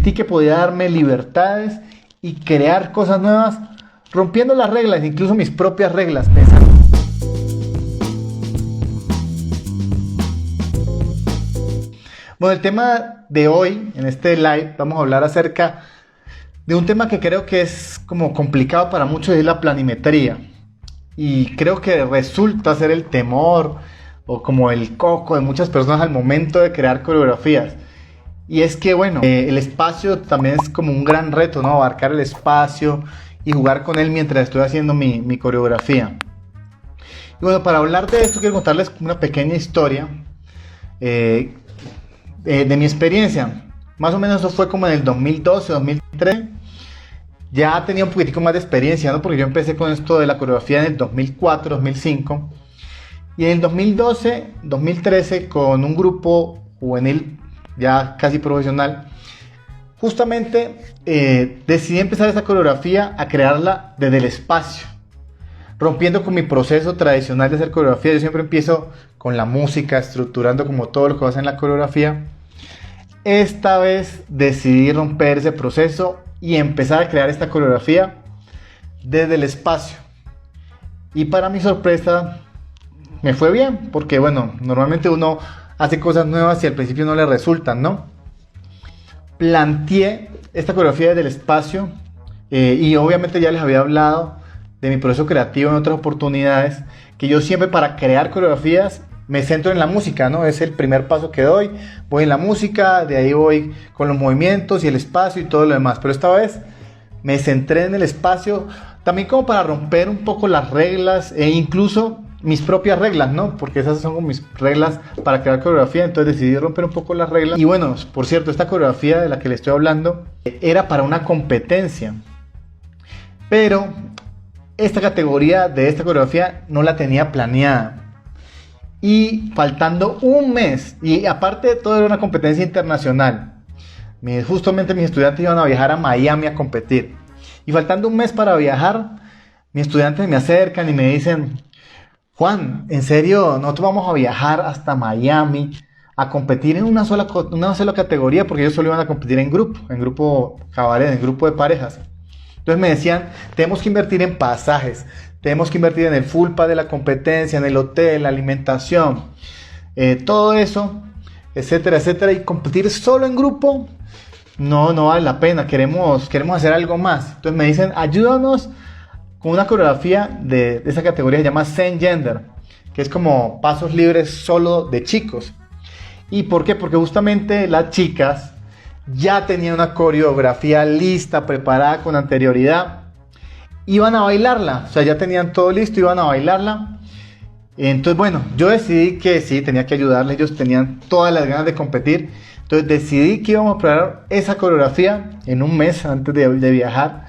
sentí que podía darme libertades y crear cosas nuevas, rompiendo las reglas, incluso mis propias reglas, pensando. Bueno, el tema de hoy, en este live, vamos a hablar acerca de un tema que creo que es como complicado para muchos, es la planimetría. Y creo que resulta ser el temor o como el coco de muchas personas al momento de crear coreografías. Y es que, bueno, el espacio también es como un gran reto, ¿no? Abarcar el espacio y jugar con él mientras estoy haciendo mi coreografía. Y bueno, para hablar de esto quiero contarles una pequeña historia de mi experiencia. Más o menos eso fue como en el 2012, 2013. Ya tenía un poquitico más de experiencia, ¿no? Porque yo empecé con esto de la coreografía en el 2004, 2005. Y en el 2012, 2013, con un grupo juvenil ya casi profesional, justamente decidí empezar esa coreografía a crearla desde el espacio, rompiendo con mi proceso tradicional de hacer coreografía. Yo siempre empiezo con la música, estructurando como todo lo que va a hacer en la coreografía. Esta vez decidí romper ese proceso y empezar a crear esta coreografía desde el espacio. Y para mi sorpresa me fue bien, porque bueno, normalmente uno hace cosas nuevas y al principio no le resultan, ¿no? Planteé esta coreografía desde el espacio y obviamente ya les había hablado de mi proceso creativo en otras oportunidades, que yo siempre para crear coreografías me centro en la música, ¿no? Es el primer paso que doy, voy en la música, de ahí voy con los movimientos y el espacio y todo lo demás, pero esta vez me centré en el espacio, también como para romper un poco las reglas e incluso mis propias reglas, ¿no? Porque esas son mis reglas para crear coreografía, entonces decidí romper un poco las reglas. Y bueno, por cierto, esta coreografía de la que le estoy hablando era para una competencia, pero esta categoría de esta coreografía no la tenía planeada. Y faltando un mes, y aparte de todo era una competencia internacional, justamente mis estudiantes iban a viajar a Miami a competir. Y faltando un mes para viajar, mis estudiantes me acercan y me dicen: Juan, en serio, nosotros vamos a viajar hasta Miami a competir en una sola categoría, porque ellos solo iban a competir en grupo cabaret, en grupo de parejas. Entonces me decían, tenemos que invertir en pasajes, tenemos que invertir en el full pack de la competencia, en el hotel, la alimentación, todo eso, etcétera, etcétera. Y competir solo en grupo no vale la pena, queremos hacer algo más. Entonces me dicen, ayúdanos con una coreografía de esa categoría, se llama Zen Gender, que es como pasos libres solo de chicos. ¿Y por qué? Porque justamente las chicas ya tenían una coreografía lista, preparada con anterioridad, iban a bailarla, o sea, ya tenían todo listo, iban a bailarla. Entonces, bueno, yo decidí que sí, tenía que ayudarles, ellos tenían todas las ganas de competir, entonces decidí que íbamos a preparar esa coreografía en un mes antes de viajar,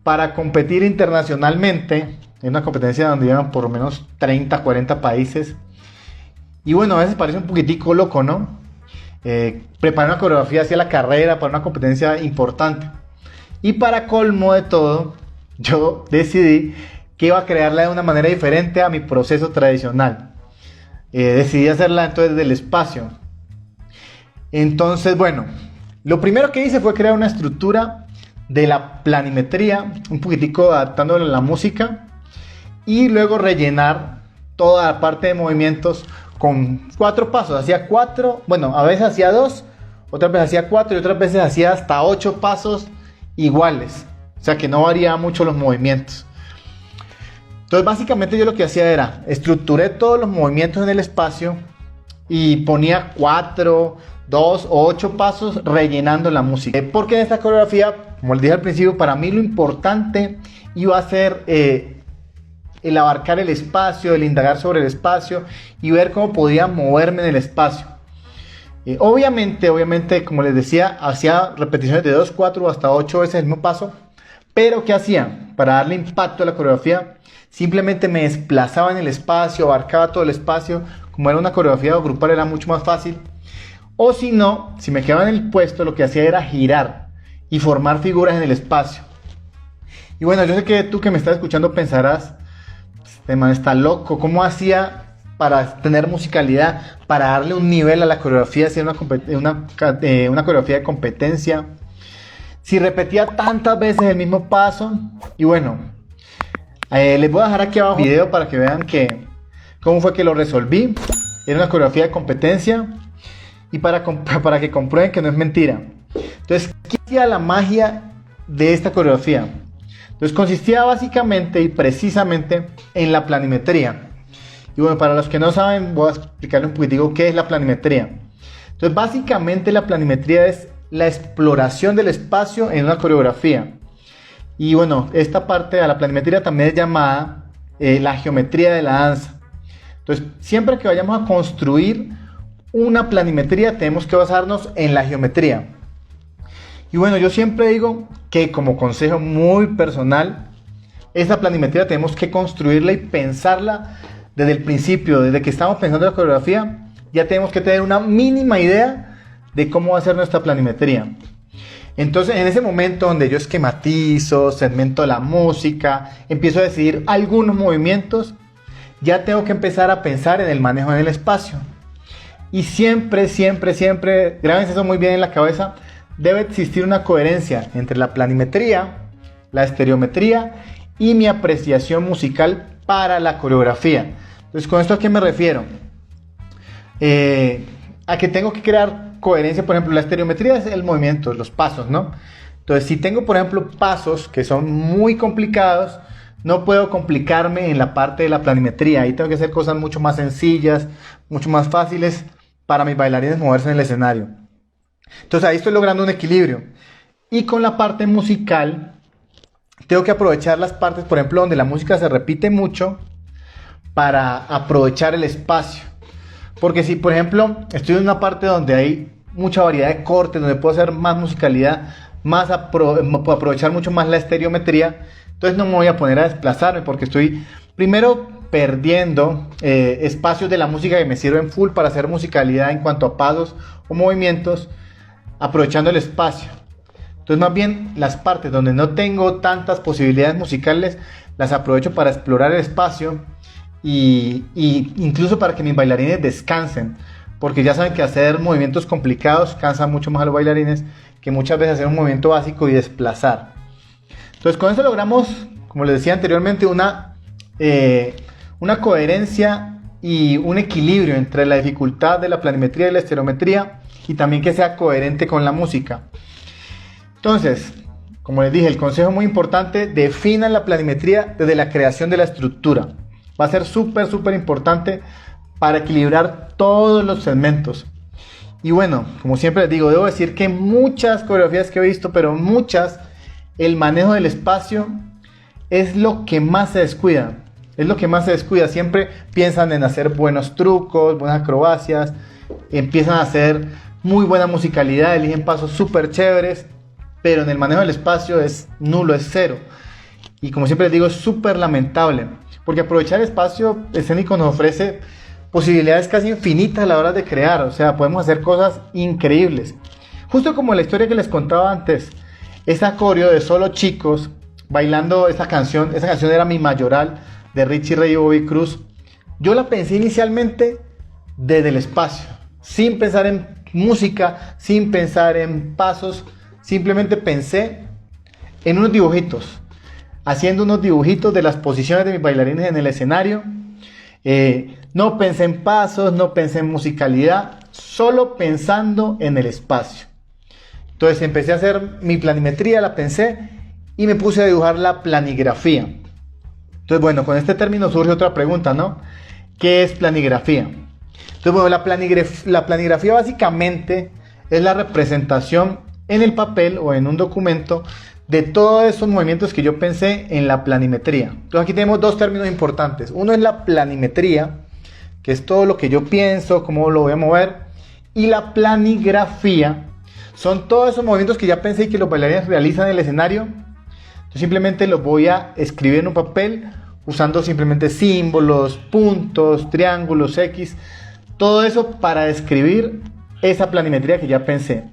para competir internacionalmente, en una competencia donde iban por lo menos 30, 40 países. Y bueno, a veces parece un poquitico loco, ¿no? Preparar una coreografía hacia la carrera para una competencia importante. Y para colmo de todo, yo decidí que iba a crearla de una manera diferente a mi proceso tradicional. Decidí hacerla entonces del espacio. Entonces, bueno, lo primero que hice fue crear una estructura de la planimetría, un poquitico adaptándolo a la música, y luego rellenar toda la parte de movimientos con 4 pasos. Hacía 4, bueno, a veces hacía 2, otras veces hacía 4 y otras veces hacía hasta 8 pasos iguales, o sea que no variaba mucho los movimientos. Entonces básicamente yo lo que hacía era, estructuré todos los movimientos en el espacio y ponía 4, 2 o 8 pasos rellenando la música. Porque en esta coreografía, como les dije al principio, para mí lo importante iba a ser el abarcar el espacio, el indagar sobre el espacio y ver cómo podía moverme en el espacio. Obviamente, como les decía, hacía repeticiones de 2, 4 o hasta 8 veces el mismo paso. Pero ¿qué hacía? Para darle impacto a la coreografía, simplemente me desplazaba en el espacio, abarcaba todo el espacio. Como era una coreografía grupal, era mucho más fácil. O si no, si me quedaba en el puesto, lo que hacía era girar y formar figuras en el espacio. Y bueno, yo sé que tú que me estás escuchando pensarás, este man está loco, ¿cómo hacía para tener musicalidad, para darle un nivel a la coreografía, hacer una coreografía de competencia? si repetía tantas veces el mismo paso. Y bueno, les voy a dejar aquí abajo un video para que vean cómo fue que lo resolví. Era una coreografía de competencia y para que comprueben que no es mentira. Entonces, ¿qué hacía la magia de esta coreografía? Entonces, consistía básicamente y precisamente en la planimetría. Y bueno, para los que no saben, voy a explicarles un poquitico qué es la planimetría. Entonces, básicamente la planimetría es la exploración del espacio en una coreografía. Y bueno, esta parte de la planimetría también es llamada la geometría de la danza. Entonces, siempre que vayamos a construir una planimetría, tenemos que basarnos en la geometría. Y bueno, yo siempre digo que, como consejo muy personal, esta planimetría tenemos que construirla y pensarla desde el principio. Desde que estamos pensando en la coreografía, ya tenemos que tener una mínima idea de cómo va a ser nuestra planimetría. Entonces, en ese momento donde yo esquematizo, segmento la música, empiezo a decidir algunos movimientos, ya tengo que empezar a pensar en el manejo del espacio. Y siempre, grábense eso muy bien en la cabeza, debe existir una coherencia entre la planimetría, la estereometría y mi apreciación musical para la coreografía. Entonces, ¿con esto a qué me refiero? A que tengo que crear coherencia. Por ejemplo, la estereometría es el movimiento, los pasos, ¿no? Entonces, si tengo, por ejemplo, pasos que son muy complicados, no puedo complicarme en la parte de la planimetría. Ahí tengo que hacer cosas mucho más sencillas, mucho más fáciles para mis bailarines moverse en el escenario. Entonces, ahí estoy logrando un equilibrio. Y con la parte musical, tengo que aprovechar las partes, por ejemplo, donde la música se repite mucho, para aprovechar el espacio. Porque si, por ejemplo, estoy en una parte donde hay mucha variedad de cortes, donde puedo hacer más musicalidad, puedo aprovechar mucho más la estereometría, entonces no me voy a poner a desplazarme, porque estoy primero perdiendo espacios de la música que me sirven full para hacer musicalidad en cuanto a pasos o movimientos, aprovechando el espacio. Entonces, más bien, las partes donde no tengo tantas posibilidades musicales, las aprovecho para explorar el espacio y incluso para que mis bailarines descansen, porque ya saben que hacer movimientos complicados cansa mucho más a los bailarines que muchas veces hacer un movimiento básico y desplazar. Entonces, con esto logramos, como les decía anteriormente, una coherencia y un equilibrio entre la dificultad de la planimetría y la estereometría, y también que sea coherente con la música. Entonces, como les dije, el consejo muy importante: definan la planimetría desde la creación de la estructura. Va a ser súper importante para equilibrar todos los segmentos. Y bueno, como siempre les digo, debo decir que muchas coreografías que he visto, pero muchas, el manejo del espacio es lo que más se descuida. Siempre piensan en hacer buenos trucos, buenas acrobacias, empiezan a hacer muy buena musicalidad, eligen pasos súper chéveres, pero en el manejo del espacio es nulo, es cero. Y como siempre les digo, es súper lamentable, porque aprovechar el espacio escénico nos ofrece posibilidades casi infinitas a la hora de crear. O sea, podemos hacer cosas increíbles. Justo como la historia que les contaba antes, esa coreo de solo chicos bailando esa canción era Mi Mayoral, de Richie Ray y Bobby Cruz. Yo la pensé inicialmente desde el espacio, sin pensar en música, sin pensar en pasos. Simplemente pensé en unos dibujitos, haciendo unos dibujitos de las posiciones de mis bailarines en el escenario. No pensé en pasos, no pensé en musicalidad, solo pensando en el espacio. Entonces empecé a hacer mi planimetría, la pensé y me puse a dibujar la planigrafía. Entonces, bueno, con este término surge otra pregunta, ¿no? ¿Qué es planigrafía? Entonces, bueno, la planigrafía básicamente es la representación en el papel o en un documento de todos esos movimientos que yo pensé en la planimetría. Entonces, aquí tenemos dos términos importantes. Uno es la planimetría, que es todo lo que yo pienso, cómo lo voy a mover. Y la planigrafía son todos esos movimientos que ya pensé y que los bailarines realizan en el escenario. Yo simplemente los voy a escribir en un papel usando simplemente símbolos, puntos, triángulos, X. Todo eso para describir esa planimetría que ya pensé.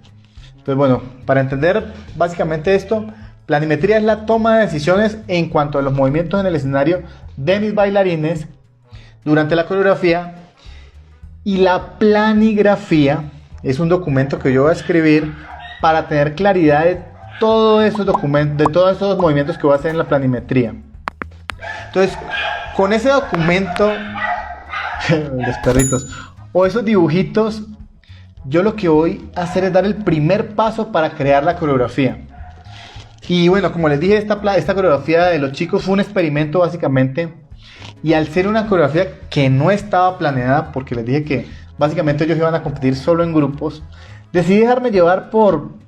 Entonces, bueno, para entender básicamente esto, planimetría es la toma de decisiones en cuanto a los movimientos en el escenario de mis bailarines durante la coreografía. Y la planigrafía es un documento que yo voy a escribir para tener claridad de todos esos documentos, de todos esos movimientos que voy a hacer en la planimetría. Entonces, con ese documento, los perritos, o esos dibujitos, yo lo que voy a hacer es dar el primer paso para crear la coreografía. Y bueno, como les dije, esta coreografía de los chicos fue un experimento básicamente. Y al ser una coreografía que no estaba planeada, porque les dije que básicamente ellos iban a competir solo en grupos, decidí dejarme llevar por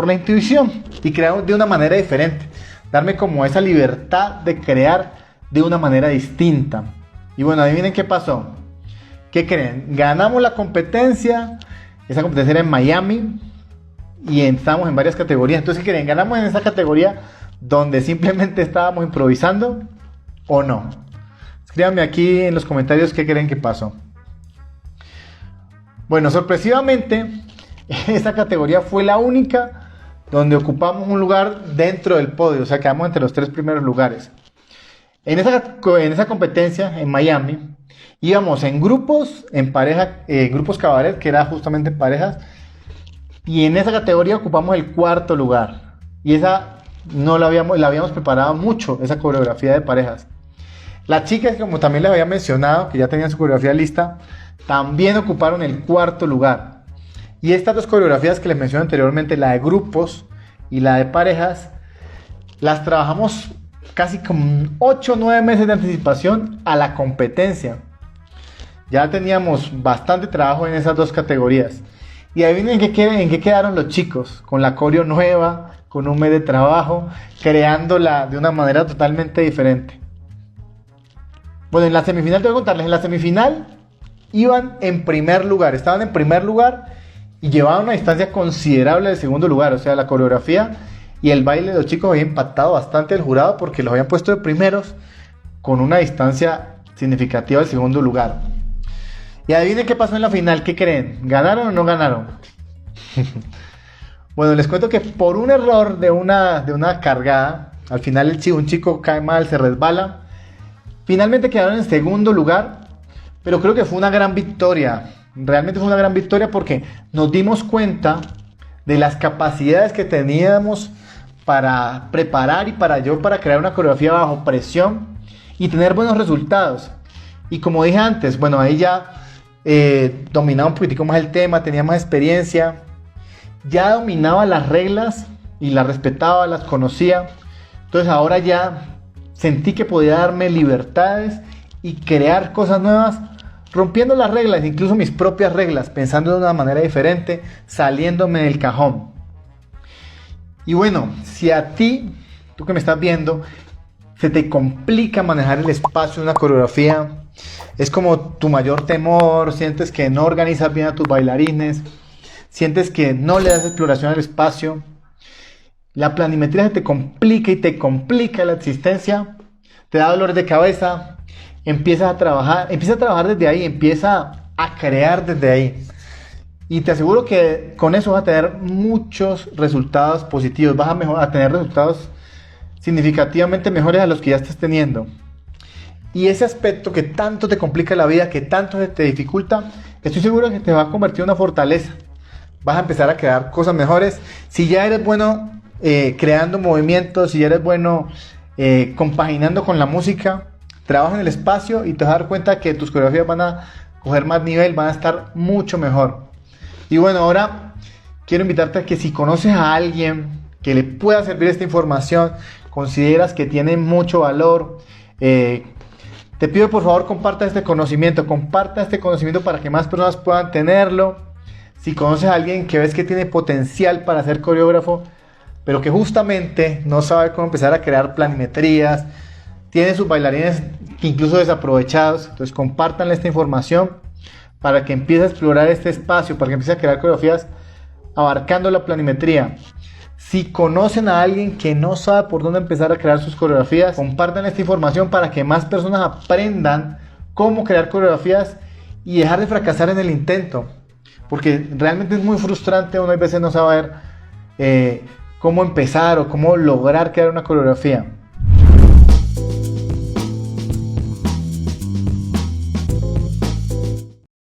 la intuición y crear de una manera diferente. Darme como esa libertad de crear de una manera distinta. Y bueno, adivinen qué pasó. ¿Qué creen? Ganamos la competencia. Esa competencia era en Miami. Y estábamos en varias categorías. Entonces, ¿qué creen? ¿Ganamos en esa categoría donde simplemente estábamos improvisando o no? Escríbanme aquí en los comentarios qué creen que pasó. Bueno, sorpresivamente, esta categoría fue la única donde ocupamos un lugar dentro del podio. O sea, quedamos entre los 3 primeros lugares. En esa competencia en Miami íbamos en grupos, en pareja, grupos cabaret, que era justamente en parejas. Y en esa categoría ocupamos el 4.º lugar. Y esa no la habíamos preparado mucho, esa coreografía de parejas. Las chicas, como también les había mencionado, que ya tenían su coreografía lista, también ocuparon el 4.º lugar. Y estas 2 coreografías que les mencioné anteriormente, la de grupos y la de parejas, las trabajamos casi con 8 o 9 meses de anticipación a la competencia. Ya teníamos bastante trabajo en esas 2 categorías. Y adivinen en qué quedaron los chicos, con la coreo nueva, con un mes de trabajo, creándola de una manera totalmente diferente. Bueno, en la semifinal, te voy a contarles, en la semifinal iban en primer lugar, estaban en primer lugar y llevaban una distancia considerable del segundo lugar. O sea, la coreografía y el baile de los chicos había impactado bastante al jurado porque los habían puesto de primeros con una distancia significativa del segundo lugar. Y adivinen qué pasó en la final. ¿Qué creen? ¿Ganaron o no ganaron? Bueno, les cuento que por un error de una cargada, al final un chico cae mal, se resbala. Finalmente quedaron en segundo lugar, pero creo que fue una gran victoria. Realmente fue una gran victoria porque nos dimos cuenta de las capacidades que teníamos para preparar y para crear una coreografía bajo presión y tener buenos resultados. Y como dije antes, bueno, ahí ya dominaba un poquitico más el tema, tenía más experiencia, ya dominaba las reglas y las respetaba, las conocía. Entonces ahora ya sentí que podía darme libertades y crear cosas nuevas, rompiendo las reglas, incluso mis propias reglas, pensando de una manera diferente, saliéndome del cajón. Y bueno, si a ti, tú que me estás viendo, se te complica manejar el espacio de una coreografía, es como tu mayor temor, sientes que no organizas bien a tus bailarines, sientes que no le das exploración al espacio, la planimetría se te complica y te complica la existencia, te da dolores de cabeza, empieza a trabajar desde ahí, empieza a crear desde ahí. Y te aseguro que con eso vas a tener muchos resultados positivos, vas a tener resultados significativamente mejores a los que ya estás teniendo. Y ese aspecto que tanto te complica la vida, que tanto te dificulta, estoy seguro que te va a convertir en una fortaleza. Vas a empezar a crear cosas mejores. Si ya eres bueno creando movimientos, si ya eres bueno compaginando con la música, trabaja en el espacio y te vas a dar cuenta que tus coreografías van a coger más nivel, van a estar mucho mejor. Y bueno, ahora quiero invitarte a que si conoces a alguien que le pueda servir esta información, consideras que tiene mucho valor, te pido por favor comparta este conocimiento para que más personas puedan tenerlo. Si conoces a alguien que ves que tiene potencial para ser coreógrafo, pero que justamente no sabe cómo empezar a crear planimetrías, tiene sus bailarines incluso desaprovechados, entonces compártanle esta información para que empiece a explorar este espacio, para que empiece a crear coreografías abarcando la planimetría. Si conocen a alguien que no sabe por dónde empezar a crear sus coreografías, compartan esta información para que más personas aprendan cómo crear coreografías y dejar de fracasar en el intento. Porque realmente es muy frustrante uno a veces no saber cómo empezar o cómo lograr crear una coreografía.